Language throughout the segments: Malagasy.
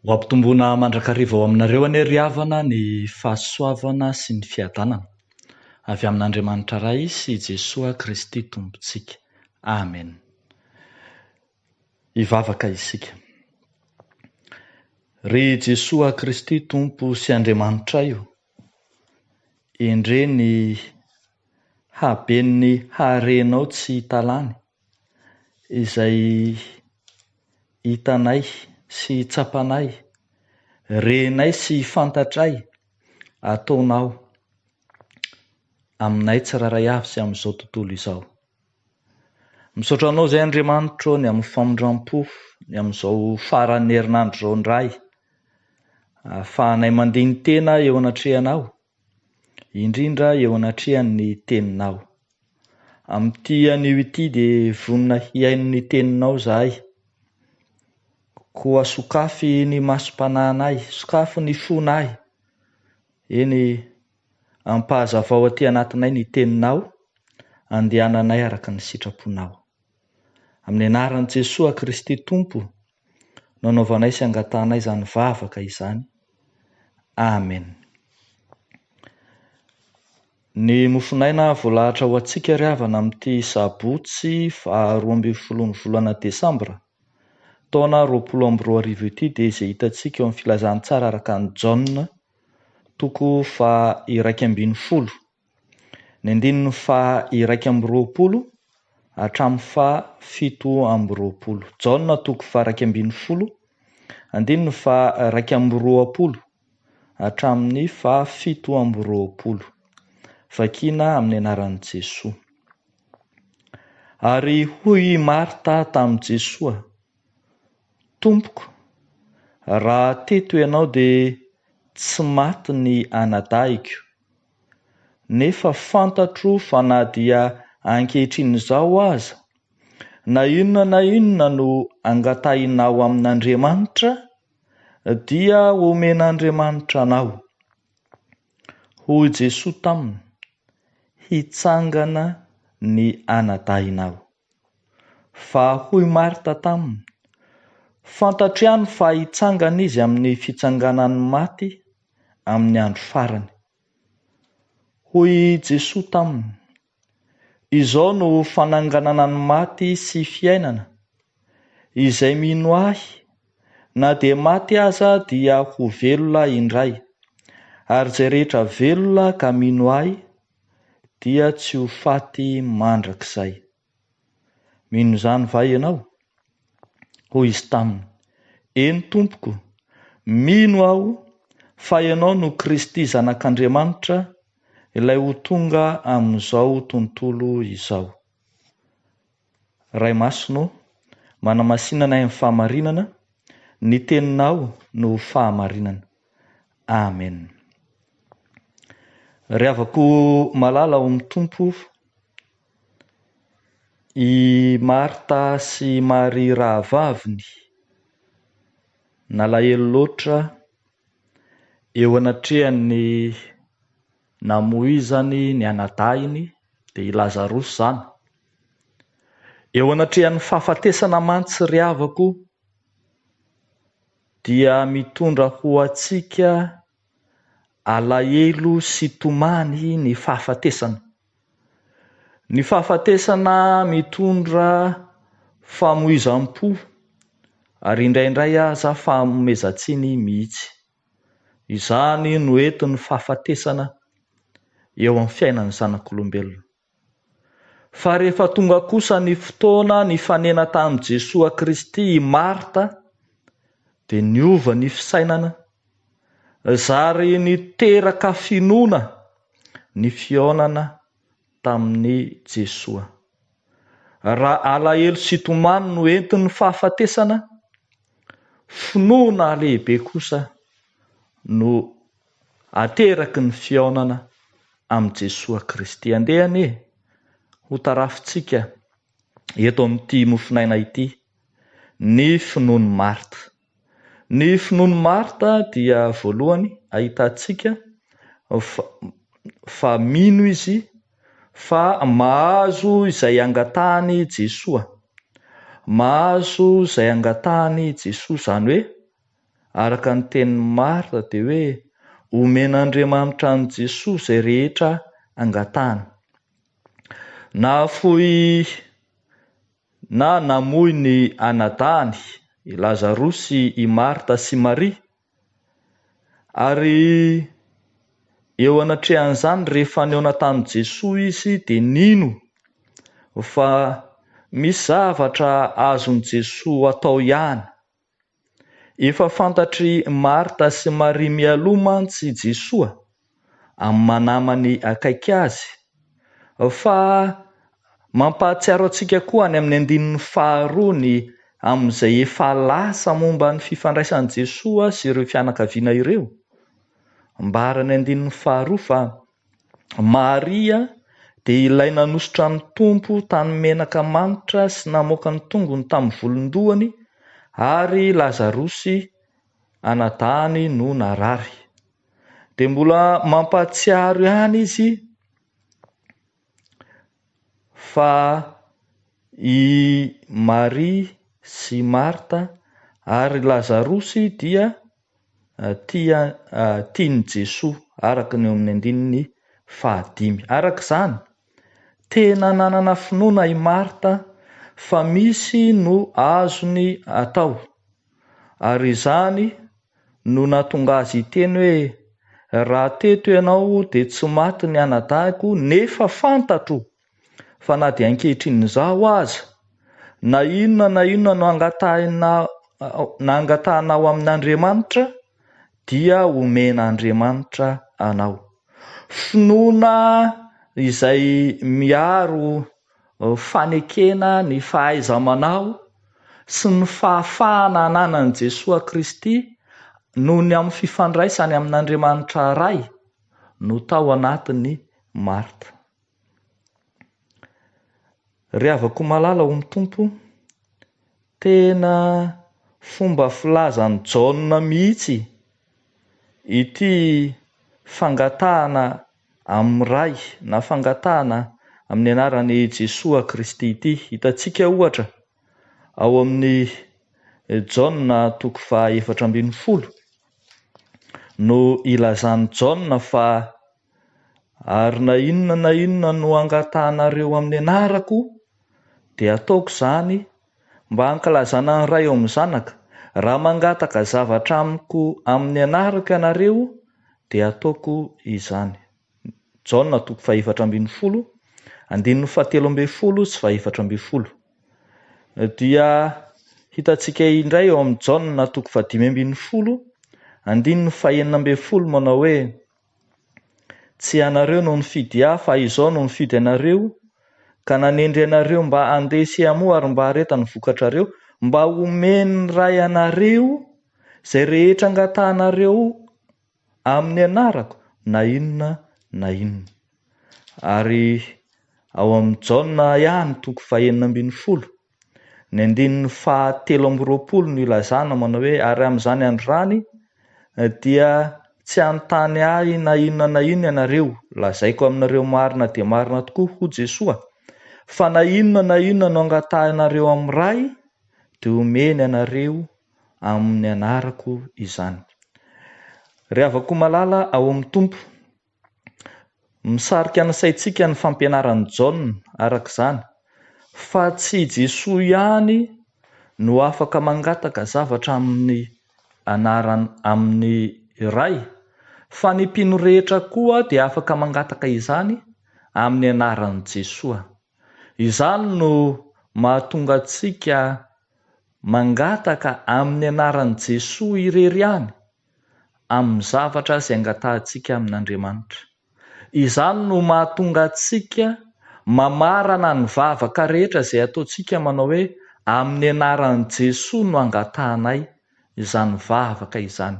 Ho ampitomboana mandrakariva ao aminareo anie ry havana ny fahasoavana sy ny fiadanana avy amin'Andriamanitra Ray sy Jesosy Kristy Tompontsika. Amen. Hivavaka isika. Ry Jesosy Kristy Tompo sy Andriamanitra io, endre ny haben'ny harenao tsy hitalany, izay hitanay sy tsapanay, renay sy fantatray, ataonao aminay tsiraray avy sy amin'izao tontolo izao. Misaotra anao izay Andriamanitra ny amin'ny famondram-po, ny amin'izao faran'ny herinandro izao indray, ahafahanay mandihy ny tena eo anatrehanao, indrindra eo anatrehan'ny teninao. Amin'ity anio ity dia vonona hiaino ny teninao izahay, koa sokafy ny masom-panahinay, sokafy ny fonay, eny ampahazavao aty anatinay ny teninao, andehananay araka ny sitraponao. Amin'ny anaran'i Jesosy Kristy Tompo, nanaovanay sy angatanay izany vavaka izany. Amen. Ny mofinaina voalahatra ho antsika ry havana amin'ity sabotsy 12 volana Desambra, taona 2022 ity dia izay hitantsika eo amin'ny filazantsara araka ny Jaona, toko 2:20, ny andininy 2:20 hatramin'ny 7:20. Jaona toko 2:20, andininy 2:20 hatramin'ny 7:20. Vakiana amin'ny anaran'i Jesosy. Ary hoy Marta tamin'i Jesosy: Tompoko, raha teto ianao dia tsy maty ny anadahiko, nefa fantatro fa na dia ankehitriny izao aza, na inona no angatahinao amin'Andriamanitra, dia omen'Andriamanitra anao. Hoy Jesosy taminy: hitsangana ny anadahinao. Fa hoy Marta taminy: fantatro ihany fa hitsangana izy amin'ny fitsanganan'ny maty amin'ny andro farany. Hoy Jesosy taminy: izao no fananganana ny maty sy fiainana, izay mino ahy, na dia maty aza dia ho velona indray, ary izay rehetra velona ka mino ahy, dia tsy ho faty mandrakizay. Mino izany va ianao? Hoy izy taminy: eny Tompoko, mino aho fa ianao no Kristy zanak'Andriamanitra, ilay ho tonga amin'izao tontolo izao. Ray masonao, manamasinana amin'ny fahamarinana, ny teninao no fahamarinana. Amen. Ry havako malala ao amin'ny Tompo, i Marta sy Maria rahavaviny nalahelo loatra eo anatrehan'ny namoizany ny anadahiny, dia i Lazarosy izany. Eo anatrehan'ny fahafatesana mantsy ry havako, dia mitondra ho antsika alahelo sy tomany ny fahafatesana. Ny fahafatesana mitondra famoizam-po, ary indraindray aza fanomezan-tsiny mihitsy. Izany no entin'ny fahafatesana eo amin'ny fiainan'ny zanak'olombelona. Fa rehefa tonga kosa ny fotoana ny fanena tamin'i Jesosy Kristy i Marta, dia niova ny fisainana, zary niteraka finoana ny fihaonana tamin'ny Jesosy. Raha alahelo sy tomany no entin'ny fahafatesana, finoana lehibe kosa no ateraky ny fihaonana amin'i Jesosy Kristy. Andehany ho tarafintsika eto amin'ity mofinaina ity, ny finoan'i Marta. Ny finoan'i Marta dia voalohany ahitantsika fa mino izy fa mahazo izay angatahany Jesosy. Mahazo izay angatahany Jesosy, izany hoe araka ny tenin'ny Marta dia hoe omen'Andriamanitra an' Jesosy izay rehetra angatahany. Namoy ny anadahany i Lazarosy, i Marta sy Maria, ary eo anatrehan'izany rehefa ny eo anatan'i Jesosy izy dia nino fa misy zavatra azon'i Jesosy atao ihany. Efa fantatry Marta sy Maria mialoha mantsy Jesosy amin'ny manamany akaiky azy, fa mampahatsiaro antsika koa any amin'ny andinin'ny faharoa amin'izay efa lasa momba ny fifandraisan'i Jesosy sy ireo fianakaviana ireo. Ambarany andinin'ny faharoa fa Maria dia ilay nanositra ny Tompo tany menaka manitra sy namoaka ny tongony tamin'ny volondohany, ary Lazarosy anadahany no narary. Dia mbola mampahatsiaro ihany izy fa i Maria sy Marta ary Lazarosy dia tiany Jesosy, araka ny eo amin'ny andininy 5. Araka izany tena nanana finoana i Marta fa misy no azony atao, ary izany no nahatonga azy hiteny hoe raha teto ianao dia tsy maty ny anadahako, nefa fantatro fa na dia ankehitriny izao aza na inona no angatahanao amin'Andriamanitra dia omen'Andriamanitra anao. Finoana izay miaro fanekena ny fahaiza-manao sy ny fahafahana ananan'i Jesosy Kristy noho ny amin'ny fifandraisany amin'Andriamanitra ray no tao anatin'ny Marta. Riavako malala ho mitompo, tena fomba filazan'i Jaona mihitsy ity fangatahana amin'ny ray na fangatahana amin'ny anaran'i Jesosy Kristy ity. Hitantsika ohatra ao amin'ny Jaona 4:12 no ilazan'i Jaona fa ary na inona no angatahanareo amin'ny anarako dia ataoko izany mba hankilazana ny ray ao amin'ny zanaka. Raha mangataka zavatra amiko amin'ny anarako ianareo dia ataoko izany. Jaona 4:12, 17 sy 12. Dia hitantsika indray eo amin'ny Jaona 5:12, 19 manao hoe tsy ianareo no nifidy ahy fa izaho no nifidy ianareo, ka nanendry ianareo mba handesy amo ary mba haretany vokatrareo, mba omeny ray anareo izay rehetra angatahanareo amin'ny anarako na inona. Ary ao amin'ny Jaona ihany 4:19, ny andininy 7:20 no ilazana manao hoe ary amin'izany androany dia tsy anontany ahy na inona ianareo, lazaiko aminareo marina dia marina tokoa ho Jesosy, fa na inona no angatahanareo amin'ny ray dia omeny anareo amin'ny anarako izany. Riavako malala ao amin'ny Tompo, misarika ny saintsika ny fampianaran'i Jaona araka izany, fa tsy Jesosy ihany no afaka mangataka zavatra amin'ny anarany amin'ny ray, fa ny mpino rehetra koa dia afaka mangataka izany amin'ny anaran'i Jesosy. Izany no mahatonga antsika mangataka amin'ny anaran'i Jesosy irery ihany amin'ny zavatra izay angatahantsika amin'Andriamanitra. Izany no mahatonga antsika mamarana ny vavaka rehetra izay ataontsika manao hoe amin'ny anaran'i Jesosy no angatahanay izany vavaka izany.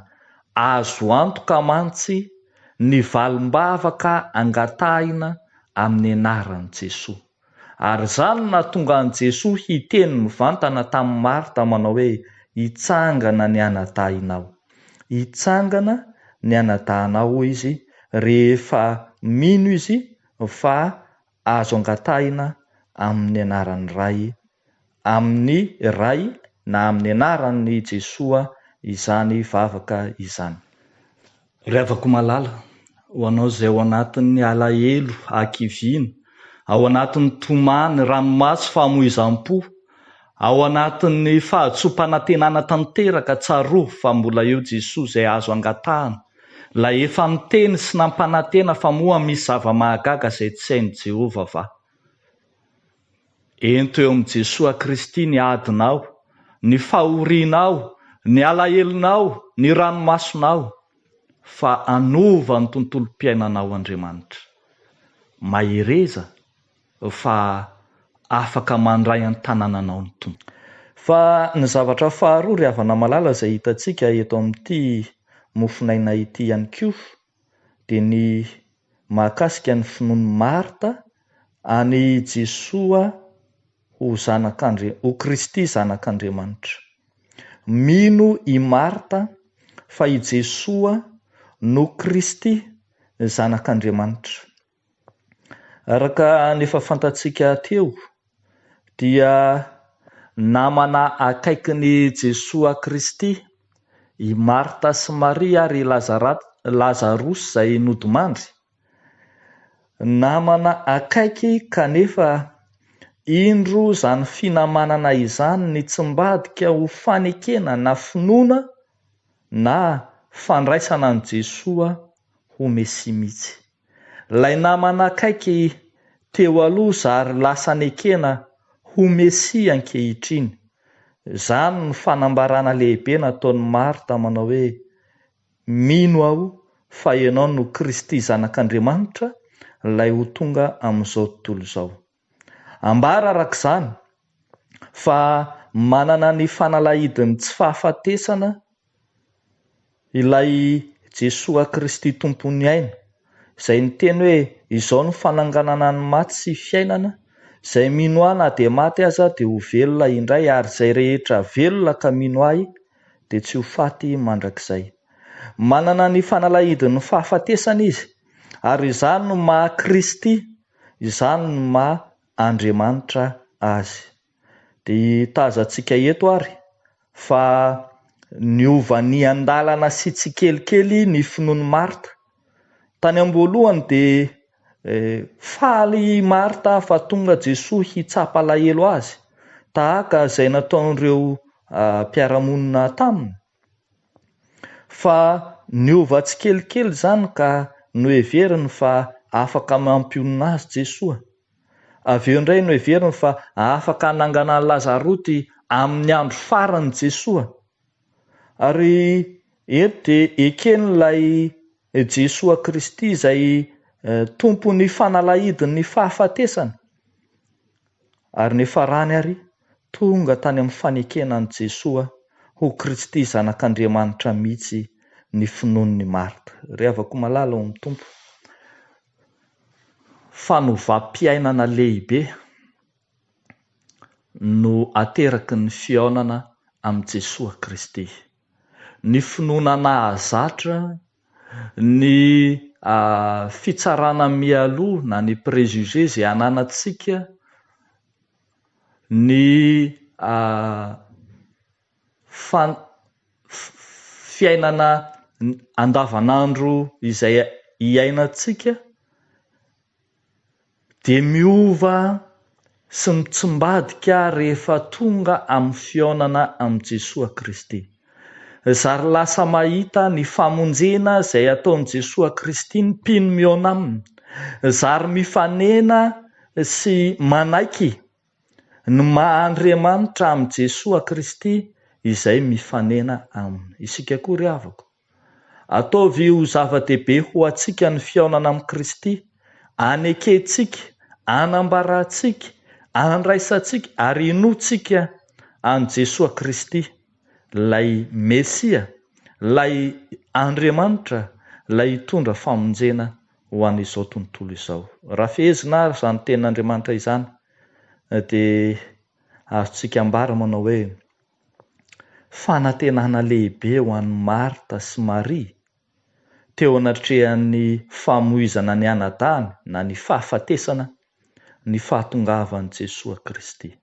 Azo antoka mantsy ny valim-bavaka angatahina amin'ny anaran'i Jesosy. Ary izany nahatonga an'i Jesosy hiteny mivantana tamin'ny Marta manao hoe hitsangana ny anadahinao. Hitsangana ny anadahinao izy rehefa mino izy fa azo angatahina amin'ny anaran'ny ray, amin'ny ray na amin'ny anaran'ny Jesosy izany vavaka izany. Ry havako malala, ho anao izay ao anatin'ny alahelo, hakiviana, ao anatin'ny tomany, ranomasy, famoizam-po, ao anatin'ny fahatsompanantenana tanteraka tsaroa fa mbola eo Jesosy izay azo angatahana, lay efa niteny sy nampanantena fa moa misy zava-mahagaga izay tsy hain'i Jehovah va. Ento eo amin'i Jesosy Kristy ny adinao, ny fahorianao, ny alahelonao, ny ranomasonao, fa anova ny tontolo-piainanao Andriamanitra. Mahireza fa afaka mandray an-tanànanao ny tompo. Fa ny zavatra faharoa ry havana malala izay hitantsika eto amin'ity mofonaina ity ihany koa dia ny mahakasika ny finoany Marta any Jesosy ho Kristy zanak'Andriamanitra. Mino i Marta fa i Jesosy no Kristy zanak'Andriamanitra. Araka nefa fantatsika teo dia namana akaikin'i Jesosy Kristy i Marta sy Maria ary Lazarosy izay nodimandry. Namana akaiky kanefa indro zany finamanana izany ny tsy mbadika ho fanekena na finoana na fandraisana an' Jesosy ho Mesia mihitsy. Lay namana akaiky teo aloha zary lasa nekena ho Mesia ankehitriny. Zany ny fanambarana lehibe nataon'i Marta manao hoe mino aho fa ianao no Kristy zanak'Andriamanitra, lay ho tonga amin'izao tontolo izao. Ambara arak'izany fa manana ny fanalahidiny tsy fahafatesana ilay Jesosy Kristy tompon'ny aina, izay niteny hoe izao no fananganana ny maty sy fiainana, izay mino ahy na dia maty aza dia ho velona indray, ary izay rehetra velona ka mino ahy dia tsy ho faty mandrakizay. Manana ny fanalahidiny ny fahafatesana izy, ary izany no maha Kristy, izany no maha Andriamanitra azy. Dia tazantsika eto ary fa niova ny andalana sy tsikelikely ny finoany Marta. Tany am-boalohany dia faly Marta fa tonga Jesosy hitsapa alahelo azy, tahaka izay nataon'ireo mpiara-monina taminy. Fa niova tsikelikely izany ka noheveriny fa afaka mampionona azy Jesosy. Avy eo indray noheveriny fa afaka hananganany Lazaroty amin'ny andro farany Jesosy. Ary eto dia eken'ilay Jesosy Kristy izay tompony fanalahidiny ny fahafatesana. Ary ny farany ary tonga tany amin'ny fanekenan'i Jesosy ho Kristy zanak'Andriamanitra mihitsy ny finoan'ny Marta. Ry havako malala ao amin'ny tompo, fanovam-piainana lehibe no ateraky ny fihaonana amin'i Jesosy Kristy. Ny finoana nahazatra, ny fitsarana mialoha na ny préjugé izay ananantsika, ny fiainana andavanandro izay iainantsika dia miova sy mitsimbadika rehefa tonga amin'ny fihaonana amin'i Jesosy Kristy. Zary lasa mahita ny famonjena izay ataon'i Jesosy Kristy ny mpino mihaona aminy. Zary mifanena sy manaiky ny maha-Andriamanitra amin'i Jesosy Kristy izay mifanena aminy. Isika koa ry havako, ataovy ho zava-dehibe ho antsika ny fihaonana amin'i Kristy, anekentsika, anambarantsika, andraisantsika ary inoantsika an' Jesosy Kristy, lay Mesia, lay Andriamanitra, lay hitondra famonjena ho an'izao tontolo izao. Raha fehezina ary izany tenin'Andriamanitra izany dia azontsika ambara manao hoe fanantenana lehibe ho an'i Marta sy Maria teo anatrehan'ny famoizana ny anadahany na ny fahafatesana ny fahatongavan'i Jesosy Kristy.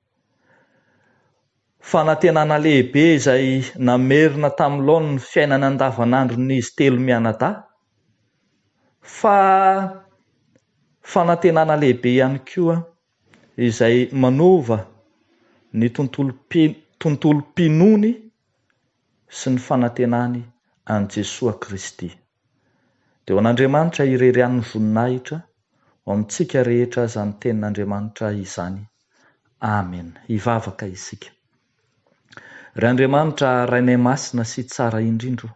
fanantenana lehibe izay namerina tamin'loany ny fiainana andavanandro n'izy telo mianadahy, fa fanantenana lehibe ihany koa izay manova ny tontolo-pinony sy ny fanantenany an Jesosy Kristy. Dia ho an'Andriamanitra ireran'ny voninahitra ho amintsika rehetra izany tenin'Andriamanitra izany. Amen. Hivavaka isika. Ry Andriamanitra, rainay masina sy tsara indrindro,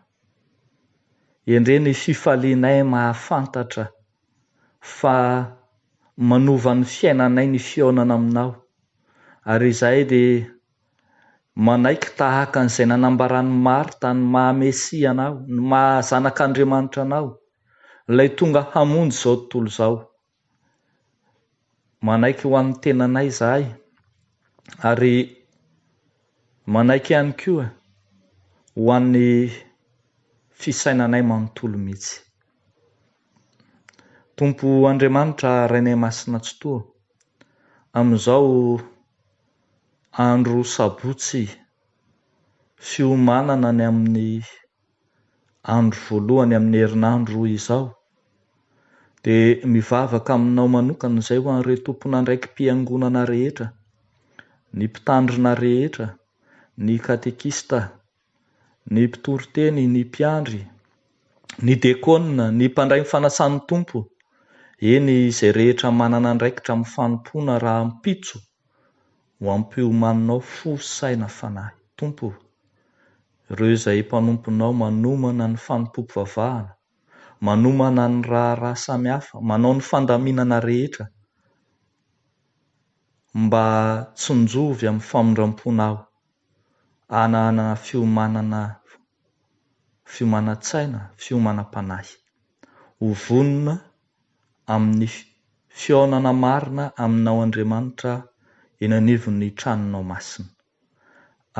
endre ny fifalianay mahafantatra fa manova ny fiainanay ny fiaonana aminao, ary izahay dia manaiky tahaka an'izay nanambarany Marta ny maha-Mesia anao, ny mahazanak'Andriamanitra anao, ilay tonga hamonjy izao tontolo izao. Manaiky ho amin'ny tenanay izahay, ary manaiky ihany koa ho an'ny fisainanay manontolo mihitsy. Tompo Andriamanitra, rainay masina tsy toa, amin'izao andro sabotsy fiomanana ny amin'ny andro voalohany amin'ny herinandro izao, dia mivavaka aminao manokana izay ho an'ireo tompon'andraiky mpiangonana rehetra, ny mpitandrina rehetra, ny katekista, ny mpitoriteny, ny mpiandry, ny dekona, ny mpandray ny fanasan'ny tompo, eny izay rehetra manana andraikitra amin'ny fanompoana raha mpitso ho ampiomaninao fo saina fanahy. Tompo, ireo izay mpanomponao manomana ny fanompoam-pivavahana, manomana ny raha samihafa, manao ny fandaminana rehetra, mba tsy njovy amin'ny famondram-ponao, hanana fiomanan-tsaina, fiomanam-panahy. Ho vonona amin'ny fiaonana marina aminao Andriamanitra eny anivon'ny tranonao masina.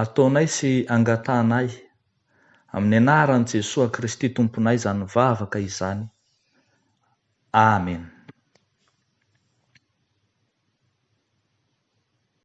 Ataonay sy angatanay amin'ny anaran'i Jesosy Kristy tomponay izany vavaka izany. Amen.